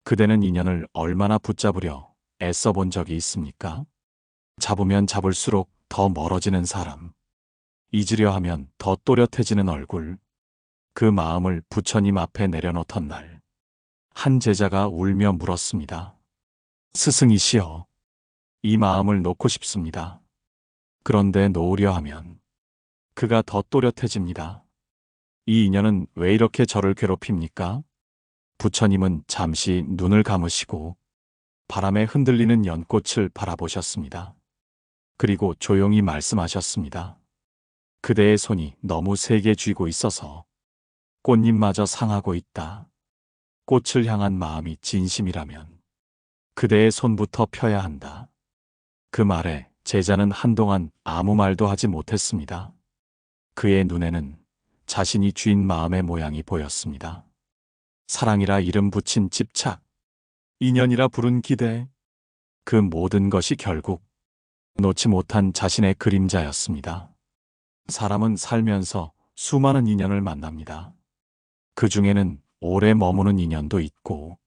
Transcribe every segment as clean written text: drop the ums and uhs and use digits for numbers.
그대는 인연을 얼마나 붙잡으려 애써 본 적이 있습니까? 잡으면 잡을수록 더 멀어지는 사람, 잊으려 하면 더 또렷해지는 얼굴, 그 마음을 부처님 앞에 내려놓던 날, 한 제자가 울며 물었습니다. 스승이시여, 이 마음을 놓고 싶습니다. 그런데 놓으려 하면 그가 더 또렷해집니다. 이 인연은 왜 이렇게 저를 괴롭힙니까? 부처님은 잠시 눈을 감으시고 바람에 흔들리는 연꽃을 바라보셨습니다. 그리고 조용히 말씀하셨습니다. 그대의 손이 너무 세게 쥐고 있어서 꽃잎마저 상하고 있다. 꽃을 향한 마음이 진심이라면 그대의 손부터 펴야 한다. 그 말에 제자는 한동안 아무 말도 하지 못했습니다. 그의 눈에는 자신이 쥔 마음의 모양이 보였습니다. 사랑이라 이름 붙인 집착, 인연이라 부른 기대, 그 모든 것이 결국 놓지 못한 자신의 그림자였습니다. 사람은 살면서 수많은 인연을 만납니다. 그 중에는 오래 머무는 인연도 있고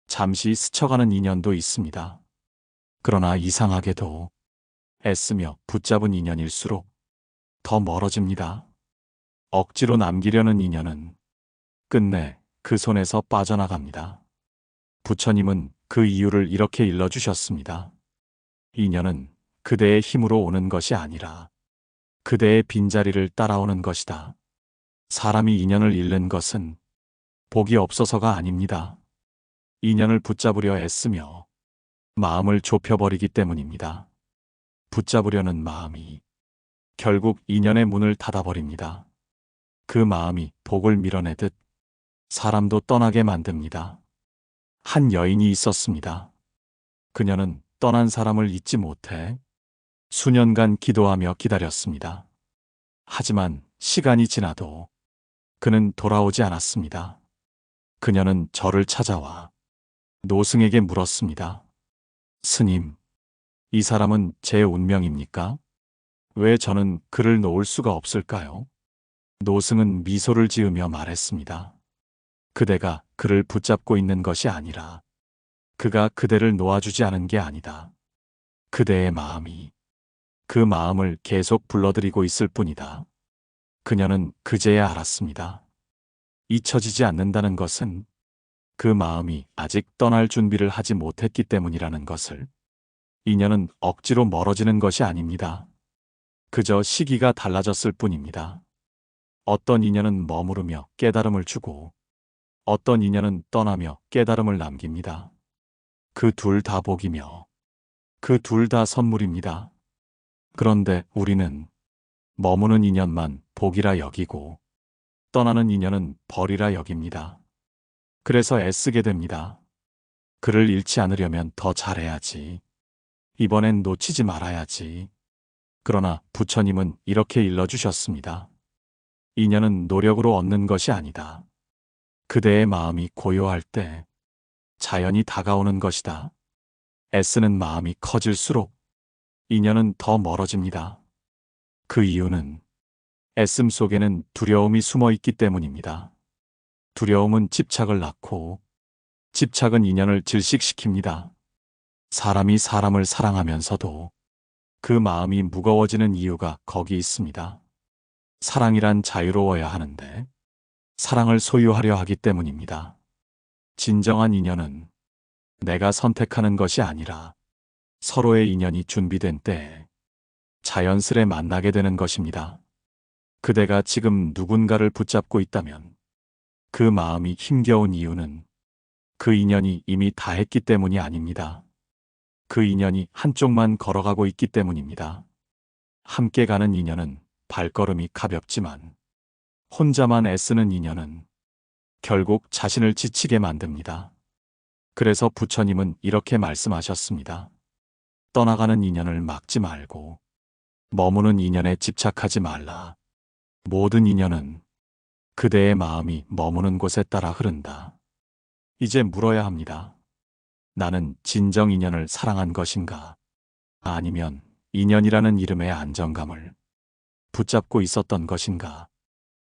잠시 스쳐가는 인연도 있습니다. 그러나 이상하게도 애쓰며 붙잡은 인연일수록 더 멀어집니다. 억지로 남기려는 인연은 끝내 그 손에서 빠져나갑니다. 부처님은 그 이유를 이렇게 일러주셨습니다. 인연은 그대의 힘으로 오는 것이 아니라 그대의 빈자리를 따라오는 것이다. 사람이 인연을 잃는 것은 복이 없어서가 아닙니다. 인연을 붙잡으려 애쓰며 마음을 좁혀버리기 때문입니다. 붙잡으려는 마음이 결국 인연의 문을 닫아버립니다. 그 마음이 복을 밀어내듯 사람도 떠나게 만듭니다. 한 여인이 있었습니다. 그녀는 떠난 사람을 잊지 못해 수년간 기도하며 기다렸습니다. 하지만 시간이 지나도 그는 돌아오지 않았습니다. 그녀는 저를 찾아와 노승에게 물었습니다. 스님, 이 사람은 제 운명입니까? 왜 저는 그를 놓을 수가 없을까요? 노승은 미소를 지으며 말했습니다. 그대가 그를 붙잡고 있는 것이 아니라 그가 그대를 놓아주지 않은 게 아니다. 그대의 마음이 그 마음을 계속 불러들이고 있을 뿐이다. 그녀는 그제야 알았습니다. 잊혀지지 않는다는 것은 그 마음이 아직 떠날 준비를 하지 못했기 때문이라는 것을. 인연은 억지로 멀어지는 것이 아닙니다. 그저 시기가 달라졌을 뿐입니다. 어떤 인연은 머무르며 깨달음을 주고 어떤 인연은 떠나며 깨달음을 남깁니다. 그 둘 다 복이며 그 둘 다 선물입니다. 그런데 우리는 머무는 인연만 복이라 여기고 떠나는 인연은 벌이라 여깁니다. 그래서 애쓰게 됩니다. 그를 잃지 않으려면 더 잘해야지. 이번엔 놓치지 말아야지. 그러나 부처님은 이렇게 일러주셨습니다. 인연은 노력으로 얻는 것이 아니다. 그대의 마음이 고요할 때 자연히 다가오는 것이다. 애쓰는 마음이 커질수록 인연은 더 멀어집니다. 그 이유는 애씀 속에는 두려움이 숨어 있기 때문입니다. 두려움은 집착을 낳고 집착은 인연을 질식시킵니다. 사람이 사람을 사랑하면서도 그 마음이 무거워지는 이유가 거기 있습니다. 사랑이란 자유로워야 하는데 사랑을 소유하려 하기 때문입니다. 진정한 인연은 내가 선택하는 것이 아니라 서로의 인연이 준비된 때에 자연스레 만나게 되는 것입니다. 그대가 지금 누군가를 붙잡고 있다면 그 마음이 힘겨운 이유는 그 인연이 이미 다했기 때문이 아닙니다. 그 인연이 한쪽만 걸어가고 있기 때문입니다. 함께 가는 인연은 발걸음이 가볍지만 혼자만 애쓰는 인연은 결국 자신을 지치게 만듭니다. 그래서 부처님은 이렇게 말씀하셨습니다. 떠나가는 인연을 막지 말고 머무는 인연에 집착하지 말라. 모든 인연은 그대의 마음이 머무는 곳에 따라 흐른다. 이제 물어야 합니다. 나는 진정 인연을 사랑한 것인가? 아니면 인연이라는 이름의 안정감을 붙잡고 있었던 것인가?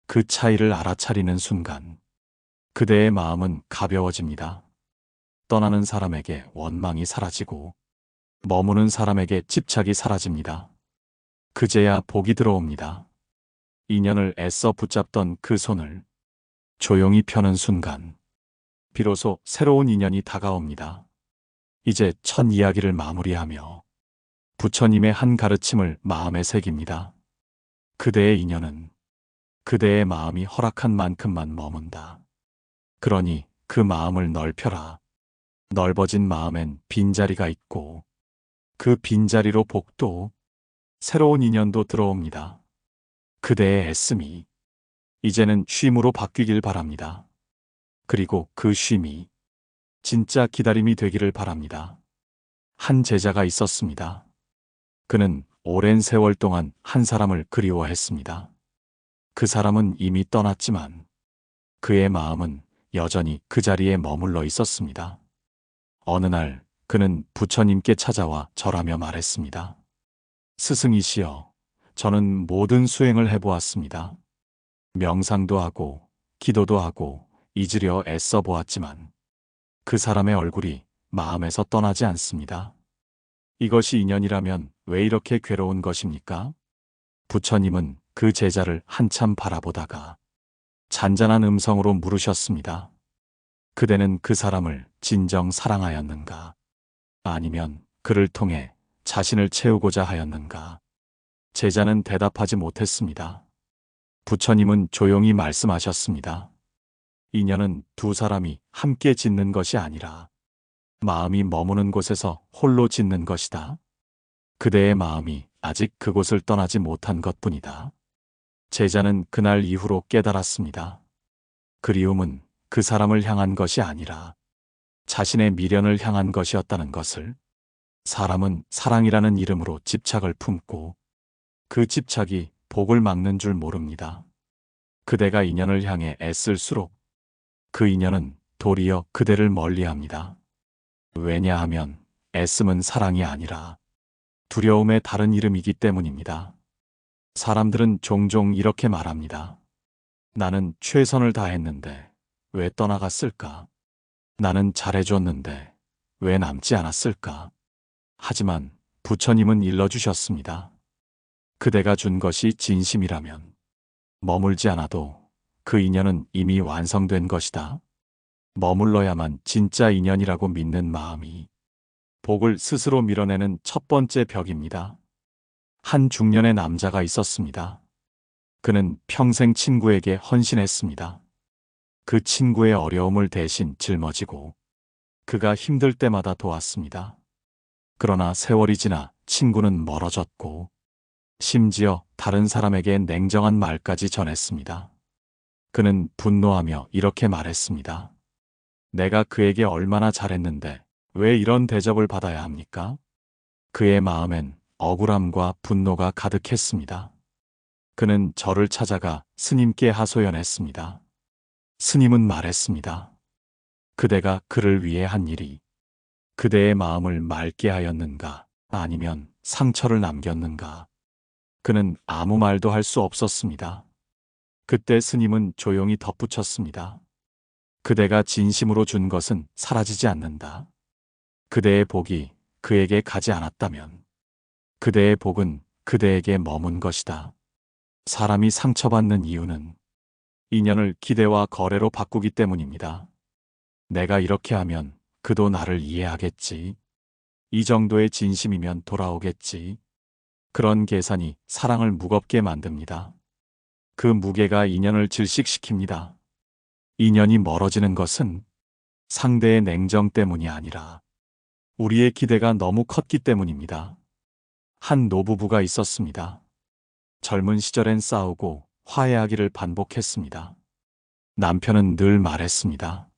그 차이를 알아차리는 순간 그대의 마음은 가벼워집니다. 떠나는 사람에게 원망이 사라지고 머무는 사람에게 집착이 사라집니다. 그제야 복이 들어옵니다. 인연을 애써 붙잡던 그 손을 조용히 펴는 순간 비로소 새로운 인연이 다가옵니다. 이제 첫 이야기를 마무리하며 부처님의 한 가르침을 마음에 새깁니다. 그대의 인연은 그대의 마음이 허락한 만큼만 머문다. 그러니 그 마음을 넓혀라. 넓어진 마음엔 빈자리가 있고 그 빈자리로 복도, 새로운 인연도 들어옵니다. 그대의 애씀이 이제는 쉼으로 바뀌길 바랍니다. 그리고 그 쉼이 진짜 기다림이 되기를 바랍니다. 한 제자가 있었습니다. 그는 오랜 세월 동안 한 사람을 그리워했습니다. 그 사람은 이미 떠났지만 그의 마음은 여전히 그 자리에 머물러 있었습니다. 어느 날 그는 부처님께 찾아와 절하며 말했습니다. 스승이시여, 저는 모든 수행을 해보았습니다. 명상도 하고 기도도 하고 잊으려 애써 보았지만 그 사람의 얼굴이 마음에서 떠나지 않습니다. 이것이 인연이라면 왜 이렇게 괴로운 것입니까? 부처님은 그 제자를 한참 바라보다가 잔잔한 음성으로 물으셨습니다. 그대는 그 사람을 진정 사랑하였는가? 아니면 그를 통해 자신을 채우고자 하였는가? 제자는 대답하지 못했습니다. 부처님은 조용히 말씀하셨습니다. 인연은 두 사람이 함께 짓는 것이 아니라 마음이 머무는 곳에서 홀로 짓는 것이다. 그대의 마음이 아직 그곳을 떠나지 못한 것뿐이다. 제자는 그날 이후로 깨달았습니다. 그리움은 그 사람을 향한 것이 아니라 자신의 미련을 향한 것이었다는 것을. 사람은 사랑이라는 이름으로 집착을 품고 그 집착이 복을 막는 줄 모릅니다. 그대가 인연을 향해 애쓸수록 그 인연은 도리어 그대를 멀리합니다. 왜냐하면 애씀은 사랑이 아니라 두려움의 다른 이름이기 때문입니다. 사람들은 종종 이렇게 말합니다. 나는 최선을 다했는데 왜 떠나갔을까? 나는 잘해줬는데 왜 남지 않았을까? 하지만 부처님은 일러주셨습니다. 그대가 준 것이 진심이라면 머물지 않아도 그 인연은 이미 완성된 것이다. 머물러야만 진짜 인연이라고 믿는 마음이 복을 스스로 밀어내는 첫 번째 벽입니다. 한 중년의 남자가 있었습니다. 그는 평생 친구에게 헌신했습니다. 그 친구의 어려움을 대신 짊어지고 그가 힘들 때마다 도왔습니다. 그러나 세월이 지나 친구는 멀어졌고 심지어 다른 사람에게 냉정한 말까지 전했습니다. 그는 분노하며 이렇게 말했습니다. 내가 그에게 얼마나 잘했는데 왜 이런 대접을 받아야 합니까? 그의 마음엔 억울함과 분노가 가득했습니다. 그는 저를 찾아가 스님께 하소연했습니다. 스님은 말했습니다. 그대가 그를 위해 한 일이 그대의 마음을 맑게 하였는가 아니면 상처를 남겼는가? 그는 아무 말도 할 수 없었습니다. 그때 스님은 조용히 덧붙였습니다. 그대가 진심으로 준 것은 사라지지 않는다. 그대의 복이 그에게 가지 않았다면 그대의 복은 그대에게 머문 것이다. 사람이 상처받는 이유는 인연을 기대와 거래로 바꾸기 때문입니다. 내가 이렇게 하면 그도 나를 이해하겠지. 이 정도의 진심이면 돌아오겠지. 그런 계산이 사랑을 무겁게 만듭니다. 그 무게가 인연을 질식시킵니다. 인연이 멀어지는 것은 상대의 냉정 때문이 아니라 우리의 기대가 너무 컸기 때문입니다. 한 노부부가 있었습니다. 젊은 시절엔 싸우고 화해하기를 반복했습니다. 남편은 늘 말했습니다.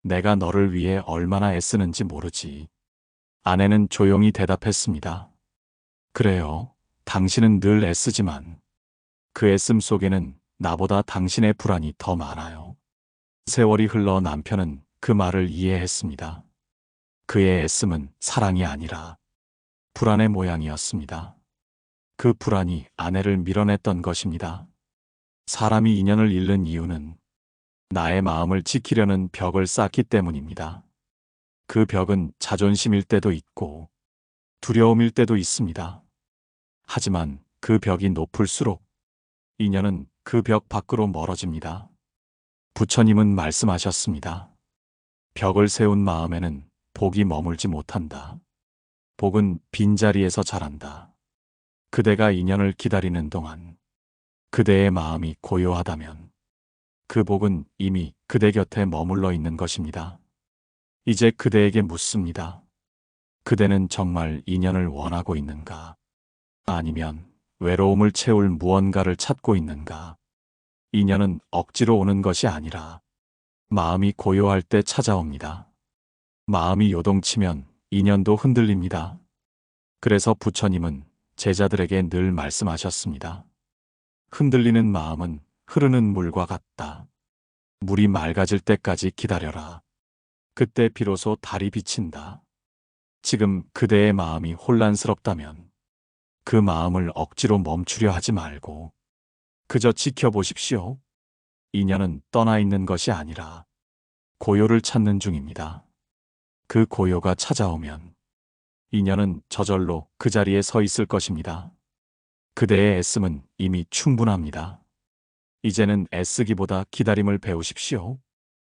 내가 너를 위해 얼마나 애쓰는지 모르지. 아내는 조용히 대답했습니다. 그래요. 당신은 늘 애쓰지만 그 애씀 속에는 나보다 당신의 불안이 더 많아요. 세월이 흘러 남편은 그 말을 이해했습니다. 그의 애씀은 사랑이 아니라 불안의 모양이었습니다. 그 불안이 아내를 밀어냈던 것입니다. 사람이 인연을 잃는 이유는 나의 마음을 지키려는 벽을 쌓기 때문입니다. 그 벽은 자존심일 때도 있고 두려움일 때도 있습니다. 하지만 그 벽이 높을수록 인연은 그 벽 밖으로 멀어집니다. 부처님은 말씀하셨습니다. 벽을 세운 마음에는 복이 머물지 못한다. 복은 빈자리에서 자란다. 그대가 인연을 기다리는 동안 그대의 마음이 고요하다면 그 복은 이미 그대 곁에 머물러 있는 것입니다. 이제 그대에게 묻습니다. 그대는 정말 인연을 원하고 있는가? 아니면 외로움을 채울 무언가를 찾고 있는가? 인연은 억지로 오는 것이 아니라 마음이 고요할 때 찾아옵니다. 마음이 요동치면 인연도 흔들립니다. 그래서 부처님은 제자들에게 늘 말씀하셨습니다. 흔들리는 마음은 흐르는 물과 같다. 물이 맑아질 때까지 기다려라. 그때 비로소 달이 비친다. 지금 그대의 마음이 혼란스럽다면 그 마음을 억지로 멈추려 하지 말고 그저 지켜보십시오. 인연은 떠나 있는 것이 아니라 고요를 찾는 중입니다. 그 고요가 찾아오면 인연은 저절로 그 자리에 서 있을 것입니다. 그대의 애씀은 이미 충분합니다. 이제는 애쓰기보다 기다림을 배우십시오.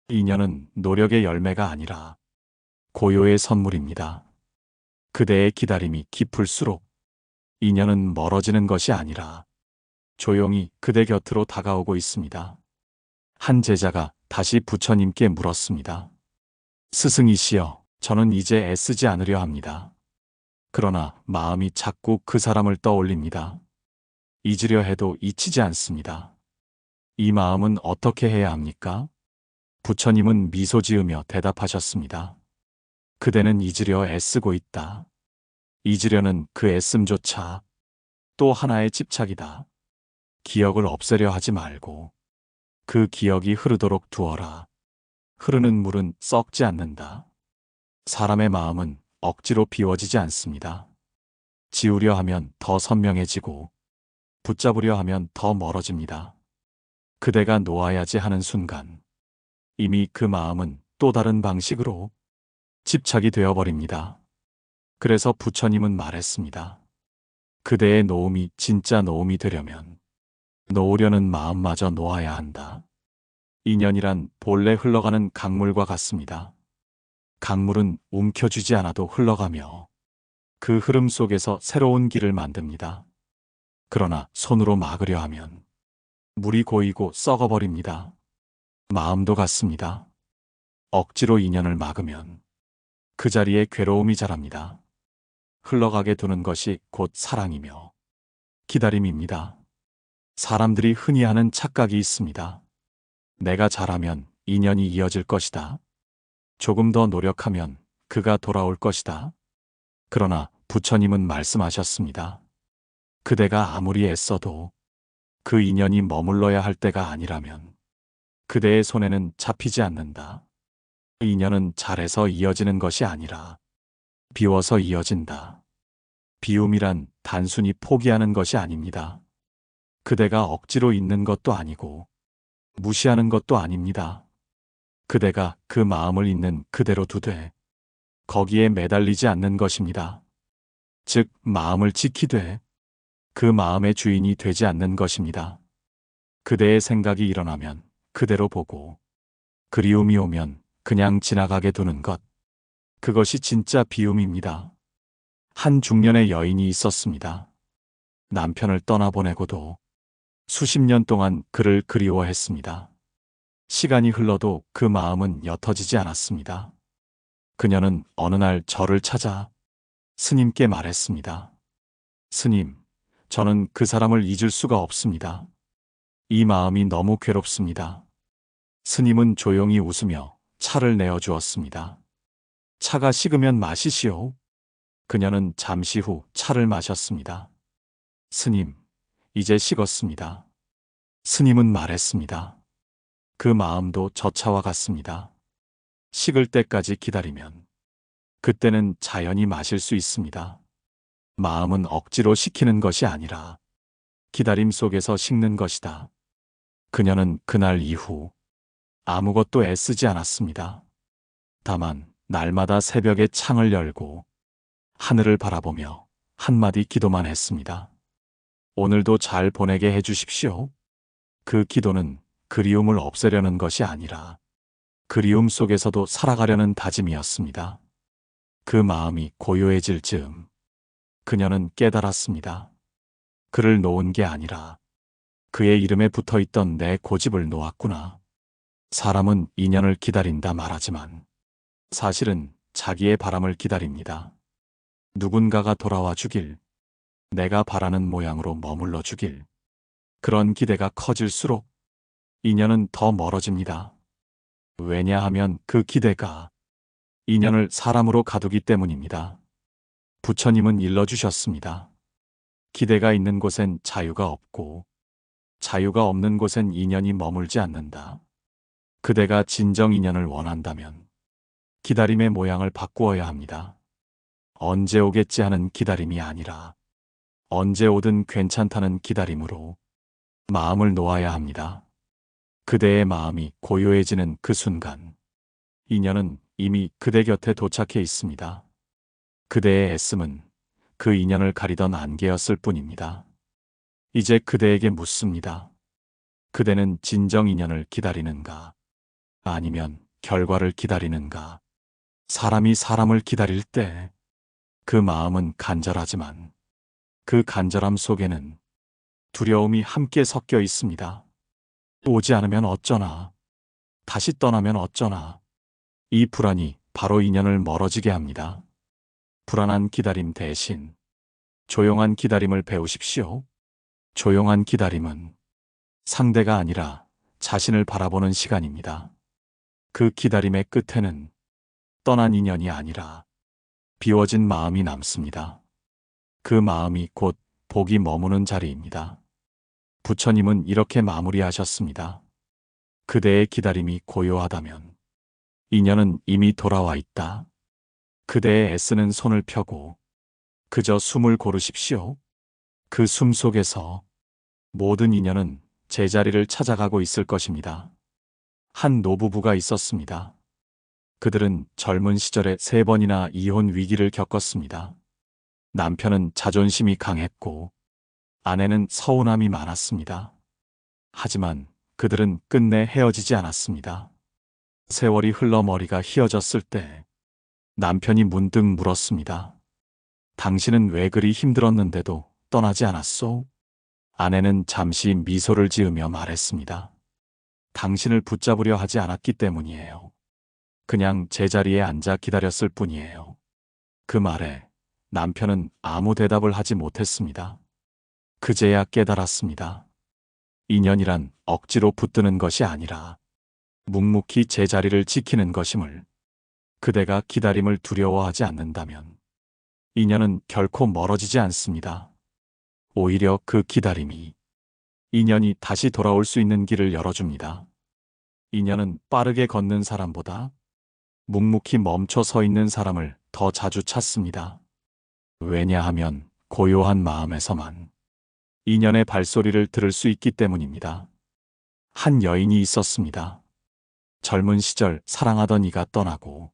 인연은 노력의 열매가 아니라 고요의 선물입니다. 그대의 기다림이 깊을수록 인연은 멀어지는 것이 아니라 조용히 그대 곁으로 다가오고 있습니다. 한 제자가 다시 부처님께 물었습니다. 스승이시여, 저는 이제 애쓰지 않으려 합니다. 그러나 마음이 자꾸 그 사람을 떠올립니다. 잊으려 해도 잊히지 않습니다. 이 마음은 어떻게 해야 합니까? 부처님은 미소 지으며 대답하셨습니다. 그대는 잊으려 애쓰고 있다. 잊으려는 그 애씀조차 또 하나의 집착이다. 기억을 없애려 하지 말고 그 기억이 흐르도록 두어라. 흐르는 물은 썩지 않는다. 사람의 마음은 억지로 비워지지 않습니다. 지우려 하면 더 선명해지고 붙잡으려 하면 더 멀어집니다. 그대가 놓아야지 하는 순간 이미 그 마음은 또 다른 방식으로 집착이 되어버립니다. 그래서 부처님은 말했습니다. 그대의 놓음이 진짜 놓음이 되려면 놓으려는 마음마저 놓아야 한다. 인연이란 본래 흘러가는 강물과 같습니다. 강물은 움켜쥐지 않아도 흘러가며 그 흐름 속에서 새로운 길을 만듭니다. 그러나 손으로 막으려 하면 물이 고이고 썩어버립니다. 마음도 같습니다. 억지로 인연을 막으면 그 자리에 괴로움이 자랍니다. 흘러가게 두는 것이 곧 사랑이며 기다림입니다. 사람들이 흔히 하는 착각이 있습니다. 내가 잘하면 인연이 이어질 것이다. 조금 더 노력하면 그가 돌아올 것이다. 그러나 부처님은 말씀하셨습니다. 그대가 아무리 애써도 그 인연이 머물러야 할 때가 아니라면 그대의 손에는 잡히지 않는다. 인연은 잘해서 이어지는 것이 아니라 비워서 이어진다. 비움이란 단순히 포기하는 것이 아닙니다. 그대가 억지로 있는 것도 아니고 무시하는 것도 아닙니다. 그대가 그 마음을 있는 그대로 두되 거기에 매달리지 않는 것입니다. 즉 마음을 지키되 그 마음의 주인이 되지 않는 것입니다. 그대의 생각이 일어나면 그대로 보고 그리움이 오면 그냥 지나가게 두는 것. 그것이 진짜 비움입니다. 한 중년의 여인이 있었습니다. 남편을 떠나보내고도 수십 년 동안 그를 그리워했습니다. 시간이 흘러도 그 마음은 옅어지지 않았습니다. 그녀는 어느 날 저를 찾아 스님께 말했습니다. 스님, 저는 그 사람을 잊을 수가 없습니다. 이 마음이 너무 괴롭습니다. 스님은 조용히 웃으며 차를 내어주었습니다. 차가 식으면 마시시오. 그녀는 잠시 후 차를 마셨습니다. 스님, 이제 식었습니다. 스님은 말했습니다. 그 마음도 저 차와 같습니다. 식을 때까지 기다리면 그때는 자연히 마실 수 있습니다. 마음은 억지로 식히는 것이 아니라 기다림 속에서 식는 것이다. 그녀는 그날 이후 아무것도 애쓰지 않았습니다. 다만 날마다 새벽에 창을 열고 하늘을 바라보며 한마디 기도만 했습니다. 오늘도 잘 보내게 해주십시오. 그 기도는 그리움을 없애려는 것이 아니라 그리움 속에서도 살아가려는 다짐이었습니다. 그 마음이 고요해질 즈음 그녀는 깨달았습니다. 그를 놓은 게 아니라 그의 이름에 붙어있던 내 고집을 놓았구나. 사람은 인연을 기다린다 말하지만 사실은 자기의 바람을 기다립니다. 누군가가 돌아와 주길, 내가 바라는 모양으로 머물러 주길. 그런 기대가 커질수록 인연은 더 멀어집니다. 왜냐하면 그 기대가 인연을 사람으로 가두기 때문입니다. 부처님은 일러주셨습니다. 기대가 있는 곳엔 자유가 없고 자유가 없는 곳엔 인연이 머물지 않는다. 그대가 진정 인연을 원한다면 기다림의 모양을 바꾸어야 합니다. 언제 오겠지 하는 기다림이 아니라 언제 오든 괜찮다는 기다림으로 마음을 놓아야 합니다. 그대의 마음이 고요해지는 그 순간 인연은 이미 그대 곁에 도착해 있습니다. 그대의 애씀은 그 인연을 가리던 안개였을 뿐입니다. 이제 그대에게 묻습니다. 그대는 진정 인연을 기다리는가? 아니면 결과를 기다리는가? 사람이 사람을 기다릴 때 그 마음은 간절하지만 그 간절함 속에는 두려움이 함께 섞여 있습니다. 오지 않으면 어쩌나? 다시 떠나면 어쩌나? 이 불안이 바로 인연을 멀어지게 합니다. 불안한 기다림 대신 조용한 기다림을 배우십시오. 조용한 기다림은 상대가 아니라 자신을 바라보는 시간입니다. 그 기다림의 끝에는 떠난 인연이 아니라 비워진 마음이 남습니다. 그 마음이 곧 복이 머무는 자리입니다. 부처님은 이렇게 마무리하셨습니다. 그대의 기다림이 고요하다면 인연은 이미 돌아와 있다. 그대의 애쓰는 손을 펴고 그저 숨을 고르십시오. 그 숨 속에서 모든 인연은 제자리를 찾아가고 있을 것입니다. 한 노부부가 있었습니다. 그들은 젊은 시절에 3번이나 이혼 위기를 겪었습니다. 남편은 자존심이 강했고 아내는 서운함이 많았습니다. 하지만 그들은 끝내 헤어지지 않았습니다. 세월이 흘러 머리가 희어졌을 때 남편이 문득 물었습니다. 당신은 왜 그리 힘들었는데도 떠나지 않았소? 아내는 잠시 미소를 지으며 말했습니다. 당신을 붙잡으려 하지 않았기 때문이에요. 그냥 제자리에 앉아 기다렸을 뿐이에요. 그 말에 남편은 아무 대답을 하지 못했습니다. 그제야 깨달았습니다. 인연이란 억지로 붙드는 것이 아니라 묵묵히 제자리를 지키는 것임을. 그대가 기다림을 두려워하지 않는다면 인연은 결코 멀어지지 않습니다. 오히려 그 기다림이 인연이 다시 돌아올 수 있는 길을 열어줍니다. 인연은 빠르게 걷는 사람보다 묵묵히 멈춰 서 있는 사람을 더 자주 찾습니다. 왜냐하면 고요한 마음에서만 인연의 발소리를 들을 수 있기 때문입니다. 한 여인이 있었습니다. 젊은 시절 사랑하던 이가 떠나고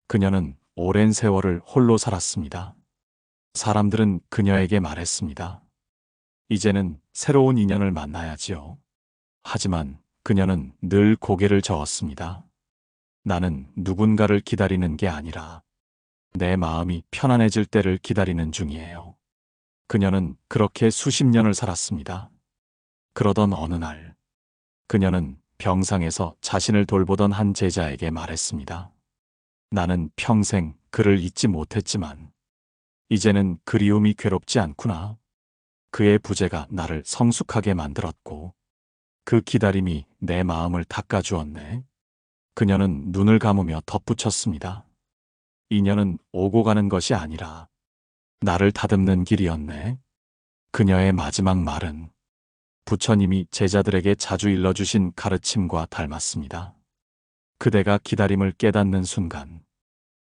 그녀는 오랜 세월을 홀로 살았습니다. 사람들은 그녀에게 말했습니다. 이제는 새로운 인연을 만나야지요. 하지만 그녀는 늘 고개를 저었습니다. 나는 누군가를 기다리는 게 아니라 내 마음이 편안해질 때를 기다리는 중이에요. 그녀는 그렇게 수십 년을 살았습니다. 그러던 어느 날 그녀는 병상에서 자신을 돌보던 한 제자에게 말했습니다. 나는 평생 그를 잊지 못했지만 이제는 그리움이 괴롭지 않구나. 그의 부재가 나를 성숙하게 만들었고 그 기다림이 내 마음을 닦아주었네. 그녀는 눈을 감으며 덧붙였습니다. 인연은 오고 가는 것이 아니라 나를 다듬는 길이었네. 그녀의 마지막 말은 부처님이 제자들에게 자주 일러주신 가르침과 닮았습니다. 그대가 기다림을 깨닫는 순간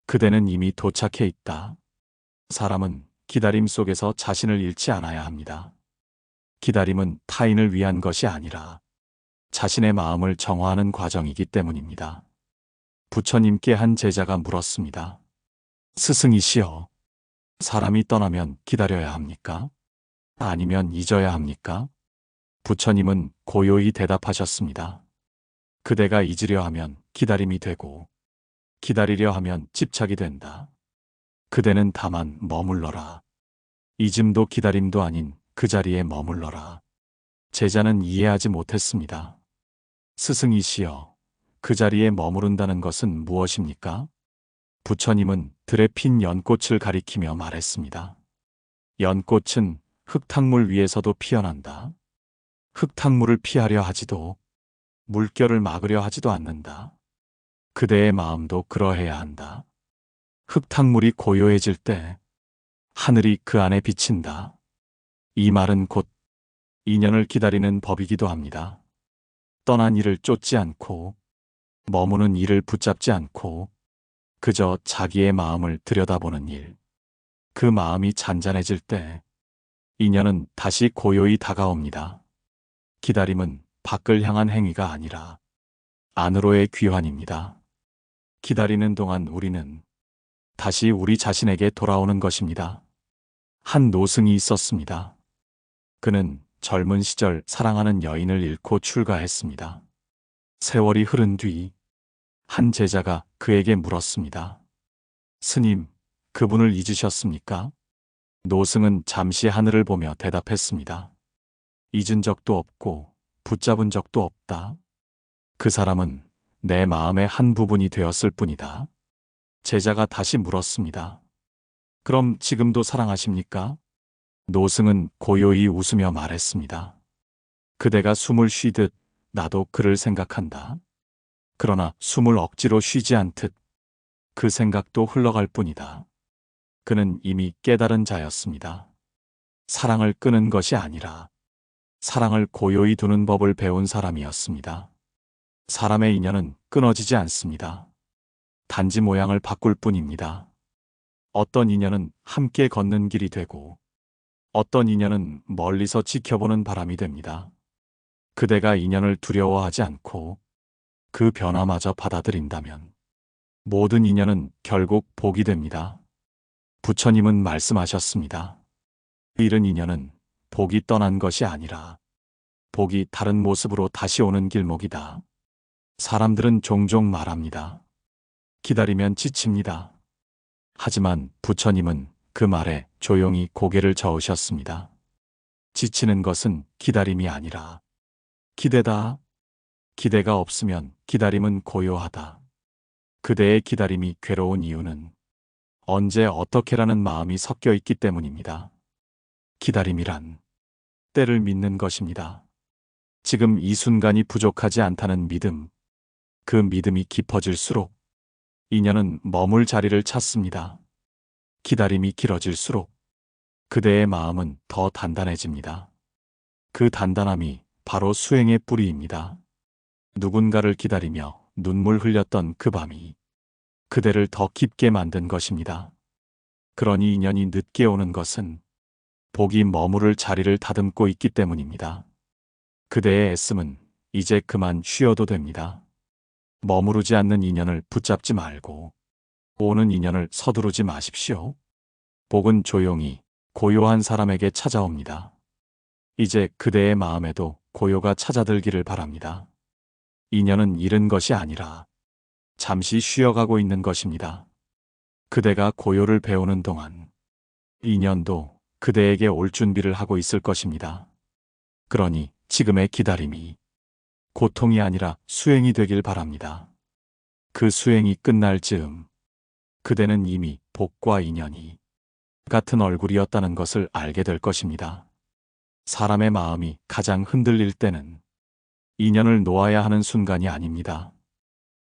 그대는 이미 도착해 있다. 사람은 기다림 속에서 자신을 잃지 않아야 합니다. 기다림은 타인을 위한 것이 아니라 자신의 마음을 정화하는 과정이기 때문입니다. 부처님께 한 제자가 물었습니다. 스승이시여, 사람이 떠나면 기다려야 합니까? 아니면 잊어야 합니까? 부처님은 고요히 대답하셨습니다. 그대가 잊으려 하면 기다림이 되고 기다리려 하면 집착이 된다. 그대는 다만 머물러라. 잊음도 기다림도 아닌 그 자리에 머물러라. 제자는 이해하지 못했습니다. 스승이시여, 그 자리에 머무른다는 것은 무엇입니까? 부처님은 들에 핀 연꽃을 가리키며 말했습니다. 연꽃은 흙탕물 위에서도 피어난다. 흙탕물을 피하려 하지도 물결을 막으려 하지도 않는다. 그대의 마음도 그러해야 한다. 흙탕물이 고요해질 때 하늘이 그 안에 비친다. 이 말은 곧 인연을 기다리는 법이기도 합니다. 떠난 이를 쫓지 않고 머무는 이를 붙잡지 않고 그저 자기의 마음을 들여다보는 일. 그 마음이 잔잔해질 때 인연은 다시 고요히 다가옵니다. 기다림은 밖을 향한 행위가 아니라 안으로의 귀환입니다. 기다리는 동안 우리는 다시 우리 자신에게 돌아오는 것입니다. 한 노승이 있었습니다. 그는 젊은 시절 사랑하는 여인을 잃고 출가했습니다. 세월이 흐른 뒤 한 제자가 그에게 물었습니다. 스님, 그분을 잊으셨습니까? 노승은 잠시 하늘을 보며 대답했습니다. 잊은 적도 없고 붙잡은 적도 없다. 그 사람은 내 마음의 한 부분이 되었을 뿐이다. 제자가 다시 물었습니다. 그럼 지금도 사랑하십니까? 노승은 고요히 웃으며 말했습니다. 그대가 숨을 쉬듯 나도 그를 생각한다. 그러나 숨을 억지로 쉬지 않듯 그 생각도 흘러갈 뿐이다. 그는 이미 깨달은 자였습니다. 사랑을 끄는 것이 아니라 사랑을 고요히 두는 법을 배운 사람이었습니다. 사람의 인연은 끊어지지 않습니다. 단지 모양을 바꿀 뿐입니다. 어떤 인연은 함께 걷는 길이 되고 어떤 인연은 멀리서 지켜보는 바람이 됩니다. 그대가 인연을 두려워하지 않고 그 변화마저 받아들인다면 모든 인연은 결국 복이 됩니다. 부처님은 말씀하셨습니다. 잃은 인연은 복이 떠난 것이 아니라 복이 다른 모습으로 다시 오는 길목이다. 사람들은 종종 말합니다. 기다리면 지칩니다. 하지만 부처님은 그 말에 조용히 고개를 저으셨습니다. 지치는 것은 기다림이 아니라 기대다. 기대가 없으면 기다림은 고요하다. 그대의 기다림이 괴로운 이유는 언제 어떻게라는 마음이 섞여 있기 때문입니다. 기다림이란 때를 믿는 것입니다. 지금 이 순간이 부족하지 않다는 믿음. 그 믿음이 깊어질수록 인연은 머물 자리를 찾습니다. 기다림이 길어질수록 그대의 마음은 더 단단해집니다. 그 단단함이 바로 수행의 뿌리입니다. 누군가를 기다리며 눈물 흘렸던 그 밤이 그대를 더 깊게 만든 것입니다. 그러니 인연이 늦게 오는 것은 복이 머무를 자리를 다듬고 있기 때문입니다. 그대의 애씀은 이제 그만 쉬어도 됩니다. 머무르지 않는 인연을 붙잡지 말고 오는 인연을 서두르지 마십시오. 복은 조용히 고요한 사람에게 찾아옵니다. 이제 그대의 마음에도 고요가 찾아들기를 바랍니다. 인연은 잃은 것이 아니라 잠시 쉬어가고 있는 것입니다. 그대가 고요를 배우는 동안 인연도 그대에게 올 준비를 하고 있을 것입니다. 그러니 지금의 기다림이 고통이 아니라 수행이 되길 바랍니다. 그 수행이 끝날 즈음 그대는 이미 복과 인연이 같은 얼굴이었다는 것을 알게 될 것입니다. 사람의 마음이 가장 흔들릴 때는 인연을 놓아야 하는 순간이 아닙니다.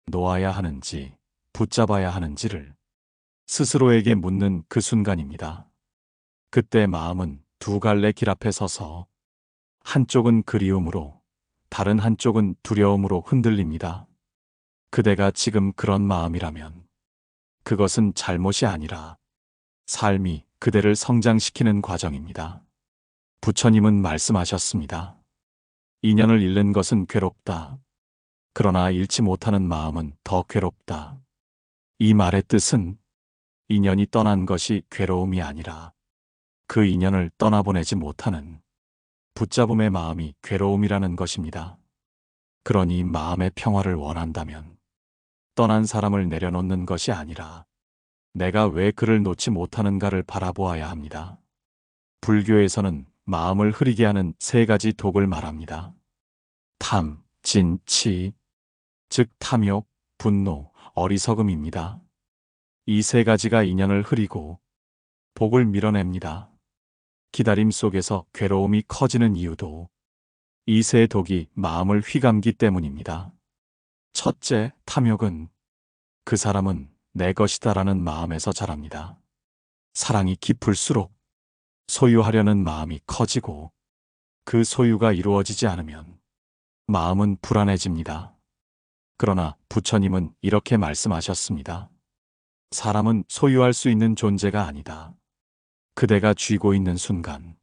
놓아야 하는지 붙잡아야 하는지를 스스로에게 묻는 그 순간입니다. 그때 마음은 두 갈래 길 앞에 서서 한쪽은 그리움으로 다른 한쪽은 두려움으로 흔들립니다. 그대가 지금 그런 마음이라면 그것은 잘못이 아니라 삶이 그대를 성장시키는 과정입니다. 부처님은 말씀하셨습니다. 인연을 잃는 것은 괴롭다. 그러나 잃지 못하는 마음은 더 괴롭다. 이 말의 뜻은 인연이 떠난 것이 괴로움이 아니라 그 인연을 떠나보내지 못하는 붙잡음의 마음이 괴로움이라는 것입니다. 그러니 마음의 평화를 원한다면 떠난 사람을 내려놓는 것이 아니라 내가 왜 그를 놓지 못하는가를 바라보아야 합니다. 불교에서는 마음을 흐리게 하는 세 가지 독을 말합니다. 탐, 진, 치, 즉 탐욕, 분노, 어리석음입니다. 이 세 가지가 인연을 흐리고 복을 밀어냅니다. 기다림 속에서 괴로움이 커지는 이유도 이 세 독이 마음을 휘감기 때문입니다. 첫째, 탐욕은 그 사람은 내 것이다라는 마음에서 자랍니다. 사랑이 깊을수록 소유하려는 마음이 커지고 그 소유가 이루어지지 않으면 마음은 불안해집니다. 그러나 부처님은 이렇게 말씀하셨습니다. 사람은 소유할 수 있는 존재가 아니다. 그대가 쥐고 있는 순간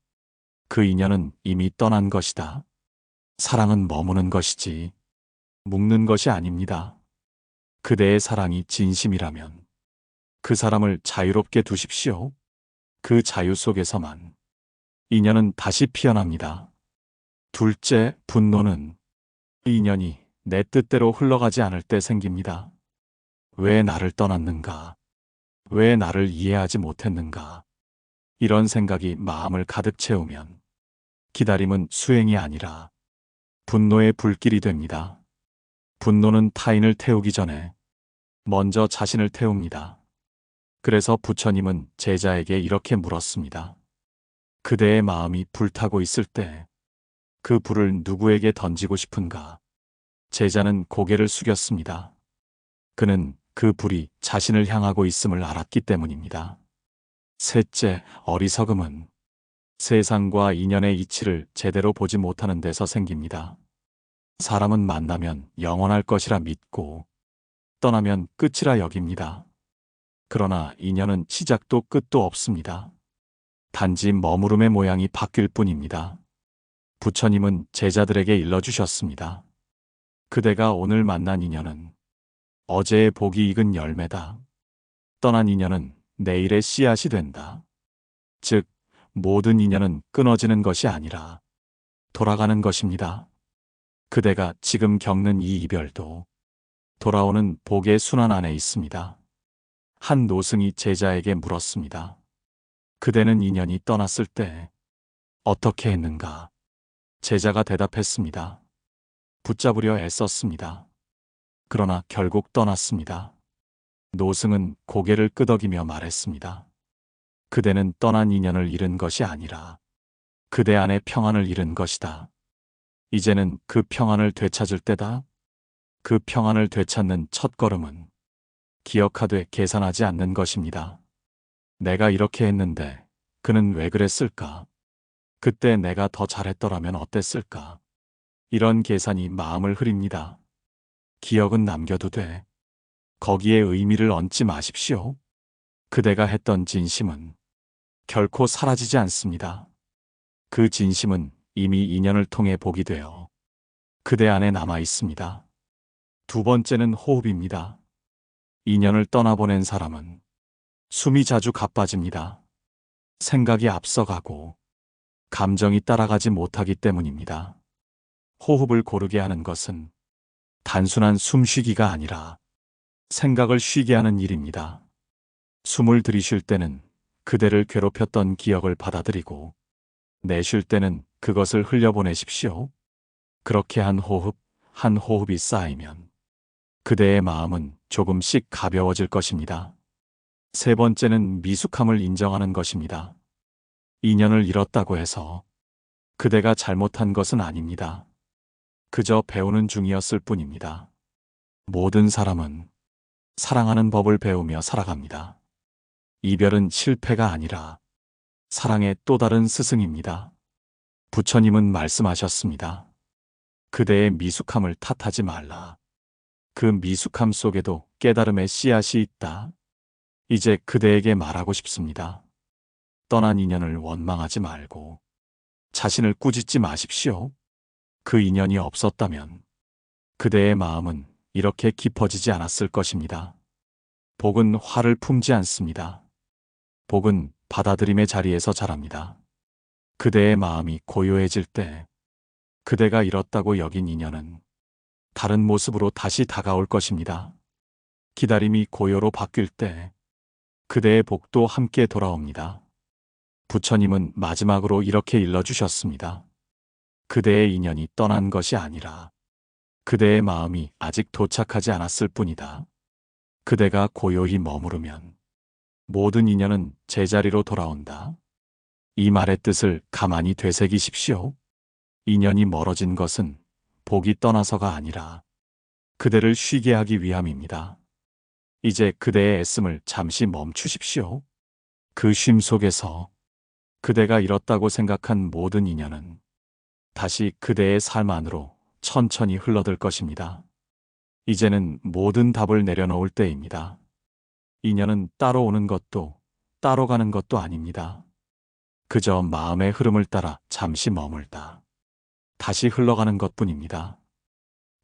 그 인연은 이미 떠난 것이다. 사랑은 머무는 것이지 묶는 것이 아닙니다. 그대의 사랑이 진심이라면 그 사람을 자유롭게 두십시오. 그 자유 속에서만 인연은 다시 피어납니다. 둘째, 분노는 인연이 내 뜻대로 흘러가지 않을 때 생깁니다. 왜 나를 떠났는가? 왜 나를 이해하지 못했는가? 이런 생각이 마음을 가득 채우면 기다림은 수행이 아니라 분노의 불길이 됩니다. 분노는 타인을 태우기 전에 먼저 자신을 태웁니다. 그래서 부처님은 제자에게 이렇게 물었습니다. 그대의 마음이 불타고 있을 때 그 불을 누구에게 던지고 싶은가? 제자는 고개를 숙였습니다. 그는 그 불이 자신을 향하고 있음을 알았기 때문입니다. 셋째, 어리석음은 세상과 인연의 이치를 제대로 보지 못하는 데서 생깁니다. 사람은 만나면 영원할 것이라 믿고 떠나면 끝이라 여깁니다. 그러나 인연은 시작도 끝도 없습니다. 단지 머무름의 모양이 바뀔 뿐입니다. 부처님은 제자들에게 일러주셨습니다. 그대가 오늘 만난 인연은 어제의 복이 익은 열매다. 떠난 인연은 내일의 씨앗이 된다. 즉, 모든 인연은 끊어지는 것이 아니라 돌아가는 것입니다. 그대가 지금 겪는 이 이별도 돌아오는 복의 순환 안에 있습니다. 한 노승이 제자에게 물었습니다. 그대는 인연이 떠났을 때 어떻게 했는가? 제자가 대답했습니다. 붙잡으려 애썼습니다. 그러나 결국 떠났습니다. 노승은 고개를 끄덕이며 말했습니다. 그대는 떠난 인연을 잃은 것이 아니라 그대 안의 평안을 잃은 것이다. 이제는 그 평안을 되찾을 때다. 그 평안을 되찾는 첫걸음은 기억하되 계산하지 않는 것입니다. 내가 이렇게 했는데 그는 왜 그랬을까? 그때 내가 더 잘했더라면 어땠을까? 이런 계산이 마음을 흐립니다. 기억은 남겨도 돼. 거기에 의미를 얹지 마십시오. 그대가 했던 진심은 결코 사라지지 않습니다. 그 진심은 이미 인연을 통해 복이 되어 그대 안에 남아 있습니다. 두 번째는 호흡입니다. 인연을 떠나보낸 사람은 숨이 자주 가빠집니다. 생각이 앞서가고 감정이 따라가지 못하기 때문입니다. 호흡을 고르게 하는 것은 단순한 숨쉬기가 아니라 생각을 쉬게 하는 일입니다. 숨을 들이쉴 때는 그대를 괴롭혔던 기억을 받아들이고 내쉴 때는 그것을 흘려보내십시오. 그렇게 한 호흡이 쌓이면 그대의 마음은 조금씩 가벼워질 것입니다. 세 번째는 미숙함을 인정하는 것입니다. 인연을 잃었다고 해서 그대가 잘못한 것은 아닙니다. 그저 배우는 중이었을 뿐입니다. 모든 사람은 사랑하는 법을 배우며 살아갑니다. 이별은 실패가 아니라 사랑의 또 다른 스승입니다. 부처님은 말씀하셨습니다. 그대의 미숙함을 탓하지 말라. 그 미숙함 속에도 깨달음의 씨앗이 있다. 이제 그대에게 말하고 싶습니다. 떠난 인연을 원망하지 말고 자신을 꾸짖지 마십시오. 그 인연이 없었다면 그대의 마음은 이렇게 깊어지지 않았을 것입니다. 복은 화를 품지 않습니다. 복은 받아들임의 자리에서 자랍니다. 그대의 마음이 고요해질 때 그대가 잃었다고 여긴 인연은 다른 모습으로 다시 다가올 것입니다. 기다림이 고요로 바뀔 때 그대의 복도 함께 돌아옵니다. 부처님은 마지막으로 이렇게 일러주셨습니다. 그대의 인연이 떠난 것이 아니라 그대의 마음이 아직 도착하지 않았을 뿐이다. 그대가 고요히 머무르면 모든 인연은 제자리로 돌아온다. 이 말의 뜻을 가만히 되새기십시오. 인연이 멀어진 것은 복이 떠나서가 아니라 그대를 쉬게 하기 위함입니다. 이제 그대의 애씀을 잠시 멈추십시오. 그 쉼 속에서 그대가 잃었다고 생각한 모든 인연은 다시 그대의 삶 안으로 천천히 흘러들 것입니다. 이제는 모든 답을 내려놓을 때입니다. 인연은 따로 오는 것도 따로 가는 것도 아닙니다. 그저 마음의 흐름을 따라 잠시 머물다 다시 흘러가는 것뿐입니다.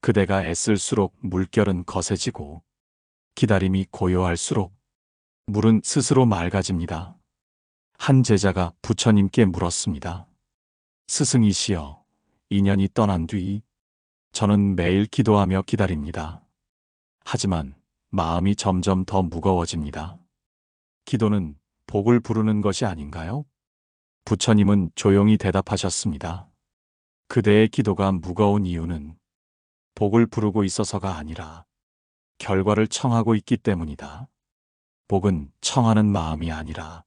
그대가 애쓸수록 물결은 거세지고 기다림이 고요할수록 물은 스스로 맑아집니다. 한 제자가 부처님께 물었습니다. 스승이시여, 인연이 떠난 뒤 저는 매일 기도하며 기다립니다. 하지만 마음이 점점 더 무거워집니다. 기도는 복을 부르는 것이 아닌가요? 부처님은 조용히 대답하셨습니다. 그대의 기도가 무거운 이유는 복을 부르고 있어서가 아니라 결과를 청하고 있기 때문이다. 복은 청하는 마음이 아니라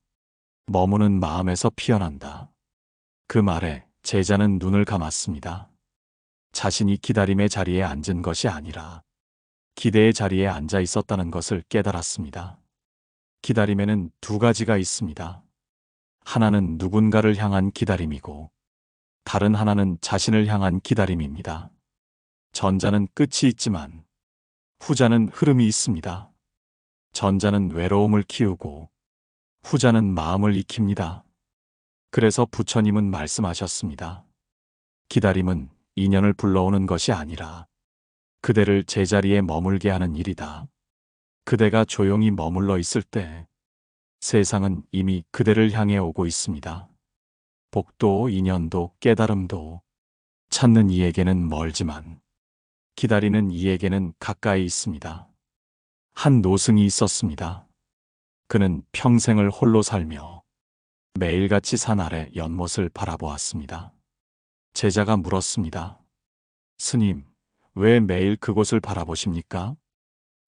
머무는 마음에서 피어난다. 그 말에 제자는 눈을 감았습니다. 자신이 기다림의 자리에 앉은 것이 아니라 기대의 자리에 앉아 있었다는 것을 깨달았습니다. 기다림에는 두 가지가 있습니다. 하나는 누군가를 향한 기다림이고 다른 하나는 자신을 향한 기다림입니다. 전자는 끝이 있지만 후자는 흐름이 있습니다. 전자는 외로움을 키우고 후자는 마음을 익힙니다. 그래서 부처님은 말씀하셨습니다. 기다림은 인연을 불러오는 것이 아니라 그대를 제자리에 머물게 하는 일이다. 그대가 조용히 머물러 있을 때 세상은 이미 그대를 향해 오고 있습니다. 복도, 인연도, 깨달음도 찾는 이에게는 멀지만 기다리는 이에게는 가까이 있습니다. 한 노승이 있었습니다. 그는 평생을 홀로 살며 매일같이 산 아래 연못을 바라보았습니다. 제자가 물었습니다. 스님, 왜 매일 그곳을 바라보십니까?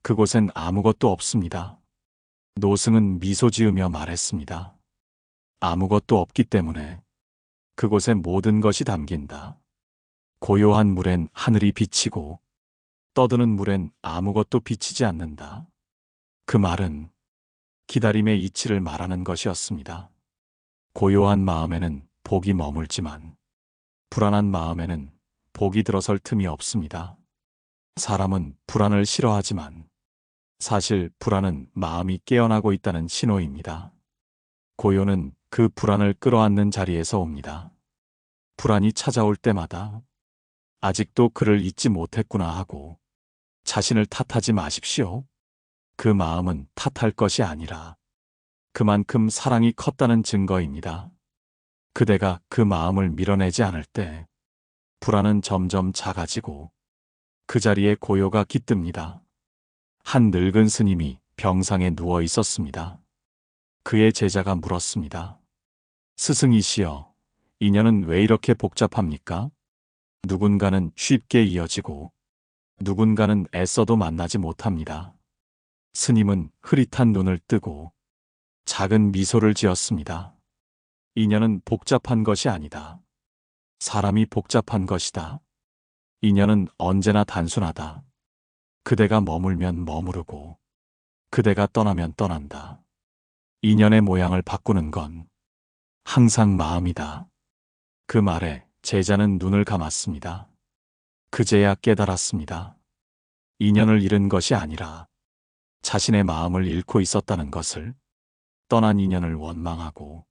그곳엔 아무것도 없습니다. 노승은 미소 지으며 말했습니다. 아무것도 없기 때문에 그곳에 모든 것이 담긴다. 고요한 물엔 하늘이 비치고 떠드는 물엔 아무것도 비치지 않는다. 그 말은 기다림의 이치를 말하는 것이었습니다. 고요한 마음에는 복이 머물지만 불안한 마음에는 복이 들어설 틈이 없습니다. 사람은 불안을 싫어하지만 사실 불안은 마음이 깨어나고 있다는 신호입니다. 고요는 그 불안을 끌어안는 자리에서 옵니다. 불안이 찾아올 때마다 아직도 그를 잊지 못했구나 하고 자신을 탓하지 마십시오. 그 마음은 탓할 것이 아니라 그만큼 사랑이 컸다는 증거입니다. 그대가 그 마음을 밀어내지 않을 때 불안은 점점 작아지고 그 자리에 고요가 깃듭니다. 한 늙은 스님이 병상에 누워 있었습니다. 그의 제자가 물었습니다. 스승이시여, 인연은 왜 이렇게 복잡합니까? 누군가는 쉽게 이어지고 누군가는 애써도 만나지 못합니다. 스님은 흐릿한 눈을 뜨고 작은 미소를 지었습니다. 인연은 복잡한 것이 아니다. 사람이 복잡한 것이다. 인연은 언제나 단순하다. 그대가 머물면 머무르고 그대가 떠나면 떠난다. 인연의 모양을 바꾸는 건 항상 마음이다. 그 말에 제자는 눈을 감았습니다. 그제야 깨달았습니다. 인연을 잃은 것이 아니라 자신의 마음을 잃고 있었다는 것을, 떠난 인연을 원망하고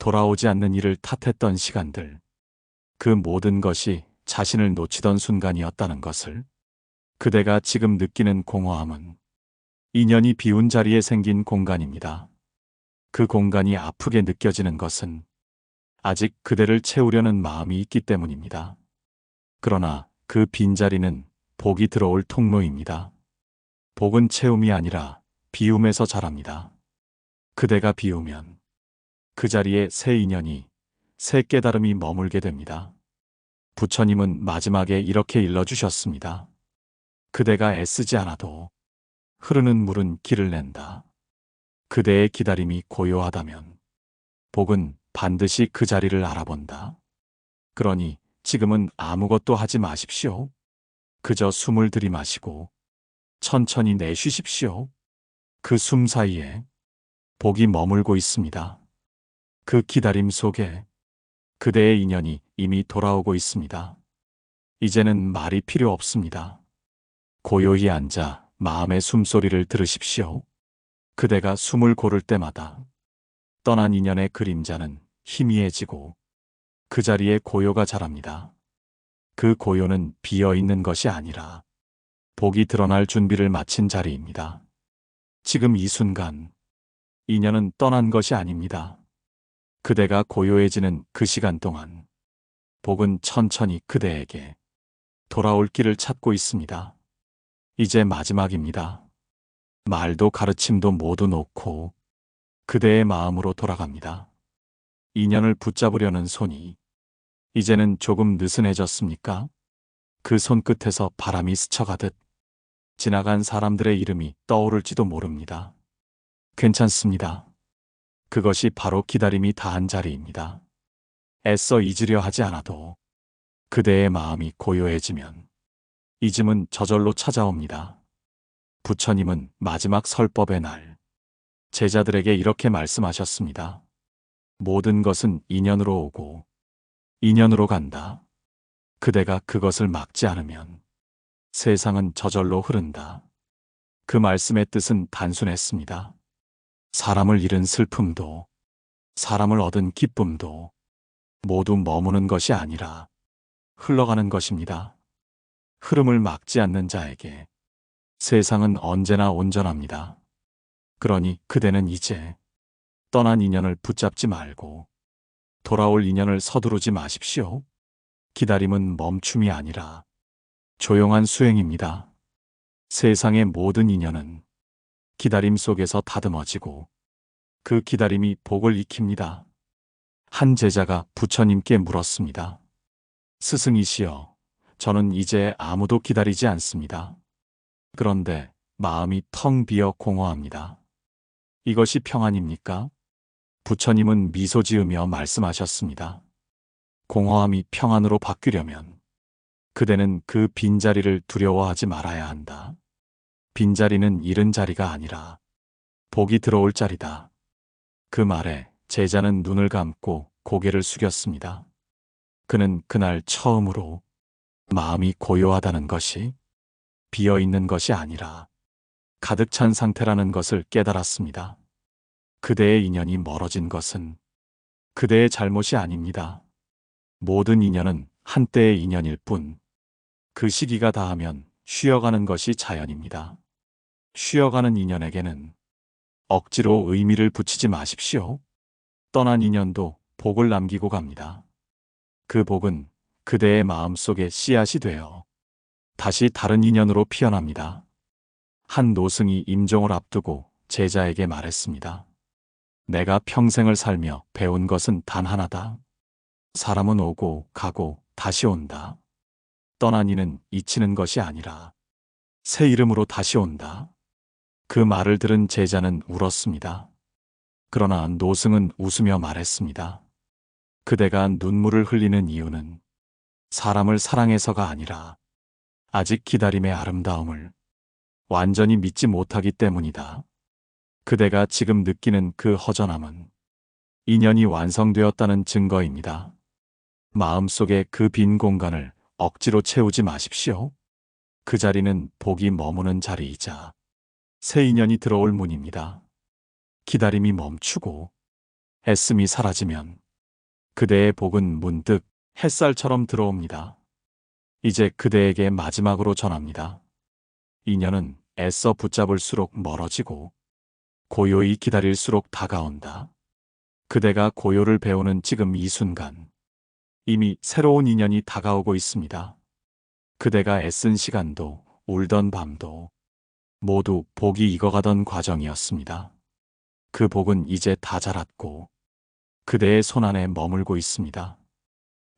돌아오지 않는 이를 탓했던 시간들, 그 모든 것이 자신을 놓치던 순간이었다는 것을, 그대가 지금 느끼는 공허함은 인연이 비운 자리에 생긴 공간입니다. 그 공간이 아프게 느껴지는 것은 아직 그대를 채우려는 마음이 있기 때문입니다. 그러나 그 빈자리는 복이 들어올 통로입니다. 복은 채움이 아니라 비움에서 자랍니다. 그대가 비우면 그 자리에 새 인연이, 새 깨달음이 머물게 됩니다. 부처님은 마지막에 이렇게 일러주셨습니다. 그대가 애쓰지 않아도 흐르는 물은 길을 낸다. 그대의 기다림이 고요하다면 복은 반드시 그 자리를 알아본다. 그러니 지금은 아무것도 하지 마십시오. 그저 숨을 들이마시고 천천히 내쉬십시오. 그 숨 사이에 복이 머물고 있습니다. 그 기다림 속에 그대의 인연이 이미 돌아오고 있습니다. 이제는 말이 필요 없습니다. 고요히 앉아 마음의 숨소리를 들으십시오. 그대가 숨을 고를 때마다 떠난 인연의 그림자는 희미해지고 그 자리에 고요가 자랍니다. 그 고요는 비어있는 것이 아니라 복이 드러날 준비를 마친 자리입니다. 지금 이 순간 인연은 떠난 것이 아닙니다. 그대가 고요해지는 그 시간 동안 복은 천천히 그대에게 돌아올 길을 찾고 있습니다. 이제 마지막입니다. 말도 가르침도 모두 놓고 그대의 마음으로 돌아갑니다. 인연을 붙잡으려는 손이 이제는 조금 느슨해졌습니까? 그 손끝에서 바람이 스쳐가듯 지나간 사람들의 이름이 떠오를지도 모릅니다. 괜찮습니다. 그것이 바로 기다림이 다한 자리입니다. 애써 잊으려 하지 않아도 그대의 마음이 고요해지면 잊음은 저절로 찾아옵니다. 부처님은 마지막 설법의 날 제자들에게 이렇게 말씀하셨습니다. 모든 것은 인연으로 오고 인연으로 간다. 그대가 그것을 막지 않으면 세상은 저절로 흐른다. 그 말씀의 뜻은 단순했습니다. 사람을 잃은 슬픔도 사람을 얻은 기쁨도 모두 머무는 것이 아니라 흘러가는 것입니다. 흐름을 막지 않는 자에게 세상은 언제나 온전합니다. 그러니 그대는 이제 떠난 인연을 붙잡지 말고 돌아올 인연을 서두르지 마십시오. 기다림은 멈춤이 아니라 조용한 수행입니다. 세상의 모든 인연은 기다림 속에서 다듬어지고 그 기다림이 복을 익힙니다. 한 제자가 부처님께 물었습니다. 스승이시여, 저는 이제 아무도 기다리지 않습니다. 그런데 마음이 텅 비어 공허합니다. 이것이 평안입니까? 부처님은 미소 지으며 말씀하셨습니다. 공허함이 평안으로 바뀌려면 그대는 그 빈자리를 두려워하지 말아야 한다. 빈자리는 잃은 자리가 아니라 복이 들어올 자리다. 그 말에 제자는 눈을 감고 고개를 숙였습니다. 그는 그날 처음으로 마음이 고요하다는 것이 비어있는 것이 아니라 가득 찬 상태라는 것을 깨달았습니다. 그대의 인연이 멀어진 것은 그대의 잘못이 아닙니다. 모든 인연은 한때의 인연일 뿐, 그 시기가 다하면 쉬어가는 것이 자연입니다. 쉬어가는 인연에게는 억지로 의미를 붙이지 마십시오. 떠난 인연도 복을 남기고 갑니다. 그 복은 그대의 마음속에 씨앗이 되어 다시 다른 인연으로 피어납니다. 한 노승이 임종을 앞두고 제자에게 말했습니다. 내가 평생을 살며 배운 것은 단 하나다. 사람은 오고 가고 다시 온다. 떠난 이는 잊히는 것이 아니라 새 이름으로 다시 온다. 그 말을 들은 제자는 울었습니다. 그러나 노승은 웃으며 말했습니다. 그대가 눈물을 흘리는 이유는 사람을 사랑해서가 아니라 아직 기다림의 아름다움을 완전히 믿지 못하기 때문이다. 그대가 지금 느끼는 그 허전함은 인연이 완성되었다는 증거입니다. 마음속에 그 빈 공간을 억지로 채우지 마십시오. 그 자리는 복이 머무는 자리이자 새 인연이 들어올 문입니다. 기다림이 멈추고 애씀이 사라지면 그대의 복은 문득 햇살처럼 들어옵니다. 이제 그대에게 마지막으로 전합니다. 인연은 애써 붙잡을수록 멀어지고 고요히 기다릴수록 다가온다. 그대가 고요를 배우는 지금 이 순간, 이미 새로운 인연이 다가오고 있습니다. 그대가 애쓴 시간도 울던 밤도 모두 복이 익어가던 과정이었습니다. 그 복은 이제 다 자랐고 그대의 손안에 머물고 있습니다.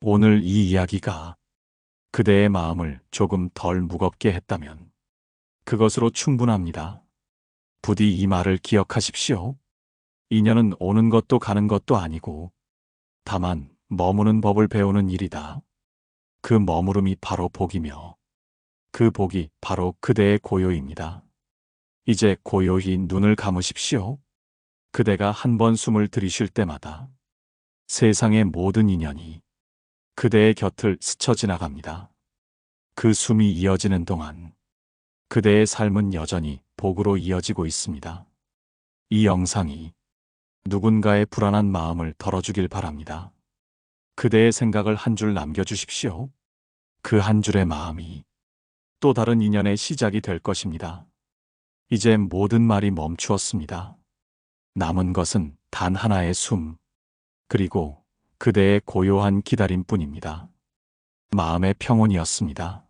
오늘 이 이야기가 그대의 마음을 조금 덜 무겁게 했다면 그것으로 충분합니다. 부디 이 말을 기억하십시오. 인연은 오는 것도 가는 것도 아니고 다만 머무는 법을 배우는 일이다. 그 머무름이 바로 복이며 그 복이 바로 그대의 고요입니다. 이제 고요히 눈을 감으십시오. 그대가 한 번 숨을 들이쉴 때마다 세상의 모든 인연이 그대의 곁을 스쳐 지나갑니다. 그 숨이 이어지는 동안 그대의 삶은 여전히 복으로 이어지고 있습니다. 이 영상이 누군가의 불안한 마음을 덜어주길 바랍니다. 그대의 생각을 한 줄 남겨주십시오. 그 한 줄의 마음이 또 다른 인연의 시작이 될 것입니다. 이제 모든 말이 멈추었습니다. 남은 것은 단 하나의 숨, 그리고 그대의 고요한 기다림뿐입니다. 마음의 평온이었습니다.